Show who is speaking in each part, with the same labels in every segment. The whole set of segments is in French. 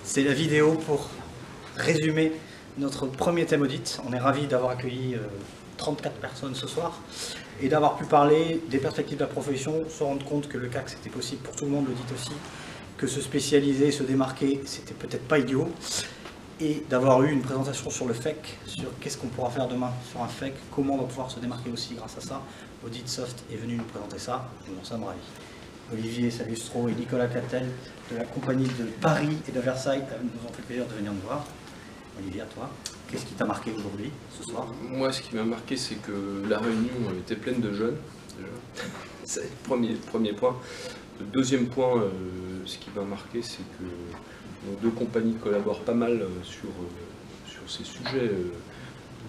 Speaker 1: C'est la vidéo pour résumer notre premier thème audit. On est ravis d'avoir accueilli 34 personnes ce soir et d'avoir pu parler des perspectives de la profession, se rendre compte que le CAC c'était possible pour tout le monde, l'audit aussi, que se spécialiser, se démarquer, c'était peut-être pas idiot, et d'avoir eu une présentation sur le FEC, sur qu'est-ce qu'on pourra faire demain sur un FEC, comment on va pouvoir se démarquer aussi grâce à ça. Audit Soft est venu nous présenter ça, nous en sommes ravis. Olivier Salustro et Nicolas Cattel de la compagnie de Paris et de Versailles nous ont fait plaisir de venir nous voir. Olivier, à toi, qu'est-ce qui t'a marqué aujourd'hui, ce soir?
Speaker 2: Moi, ce qui m'a marqué, c'est que la réunion était pleine de jeunes, déjà. C'est le premier point. Le deuxième point, ce qui m'a marqué, c'est que nos deux compagnies collaborent pas mal sur ces sujets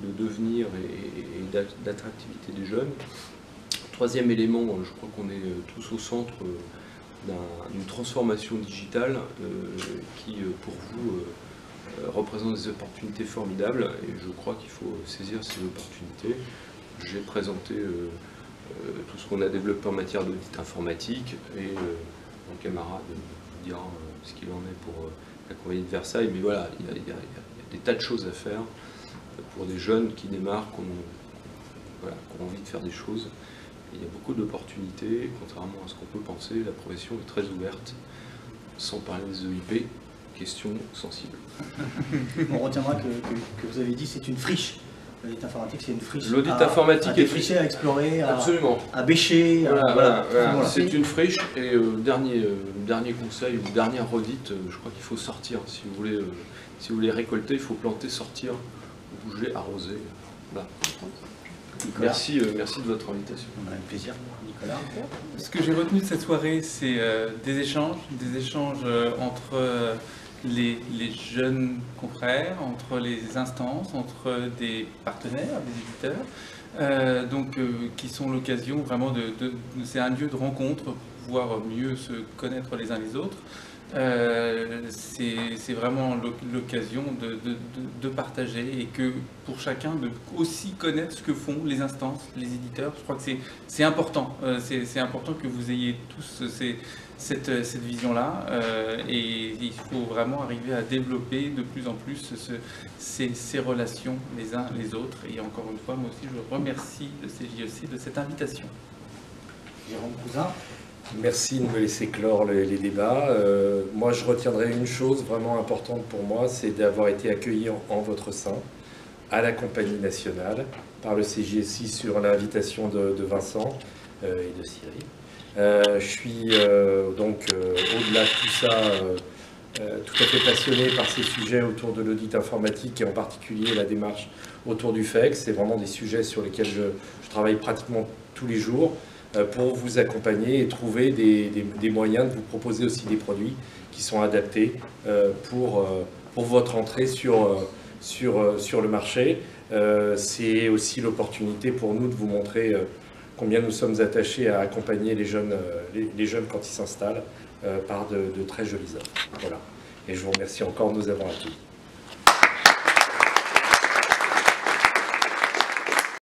Speaker 2: de devenir et d'attractivité des jeunes. Troisième élément, je crois qu'on est tous au centre d'une transformation digitale qui, pour vous, représente des opportunités formidables, et je crois qu'il faut saisir ces opportunités. J'ai présenté tout ce qu'on a développé en matière d'audit informatique, et mon camarade vous dira ce qu'il en est pour la compagnie de Versailles, mais voilà, il y a des tas de choses à faire pour des jeunes qui démarrent, qui ont envie de faire des choses. Il y a beaucoup d'opportunités, contrairement à ce qu'on peut penser, la profession est très ouverte, sans parler des EIP, question sensible.
Speaker 1: On retiendra que vous avez dit c'est une friche. L'audit informatique, c'est une friche.
Speaker 2: L'audit informatique
Speaker 1: à défricher, à explorer,
Speaker 2: absolument.
Speaker 1: À bêcher.
Speaker 2: Voilà. C'est une friche, et dernier conseil, ou dernière audit, je crois qu'il faut sortir. Si vous voulez récolter, il faut planter, sortir, bouger, arroser. Voilà. Merci de votre invitation.
Speaker 1: On a un plaisir, Nicolas.
Speaker 3: Ce que j'ai retenu de cette soirée, c'est des échanges entre les jeunes confrères, entre les instances, entre des partenaires, des éditeurs, qui sont l'occasion vraiment c'est un lieu de rencontre pour pouvoir mieux se connaître les uns les autres. C'est vraiment l'occasion de partager, et que pour chacun de aussi connaître ce que font les instances, les éditeurs. Je crois que c'est important. C'est important que vous ayez tous cette vision-là, et il faut vraiment arriver à développer de plus en plus ces relations les uns les autres. Et encore une fois, moi aussi, je remercie le CJEC de cette invitation.
Speaker 1: Jérôme Cousin.
Speaker 4: Merci de me laisser clore les débats. Moi, je retiendrai une chose vraiment importante pour moi, c'est d'avoir été accueilli en votre sein, à la Compagnie nationale, par le CJSI sur l'invitation de Vincent et de Cyril. Je suis donc, au-delà de tout ça, tout à fait passionné par ces sujets autour de l'audit informatique, et en particulier la démarche autour du FEC. C'est vraiment des sujets sur lesquels je travaille pratiquement tous les jours, pour vous accompagner et trouver des moyens de vous proposer aussi des produits qui sont adaptés pour votre entrée sur le marché. C'est aussi l'opportunité pour nous de vous montrer combien nous sommes attachés à accompagner les jeunes quand ils s'installent par de très jolies offres. Voilà. Et je vous remercie encore de nous avoir accueillis.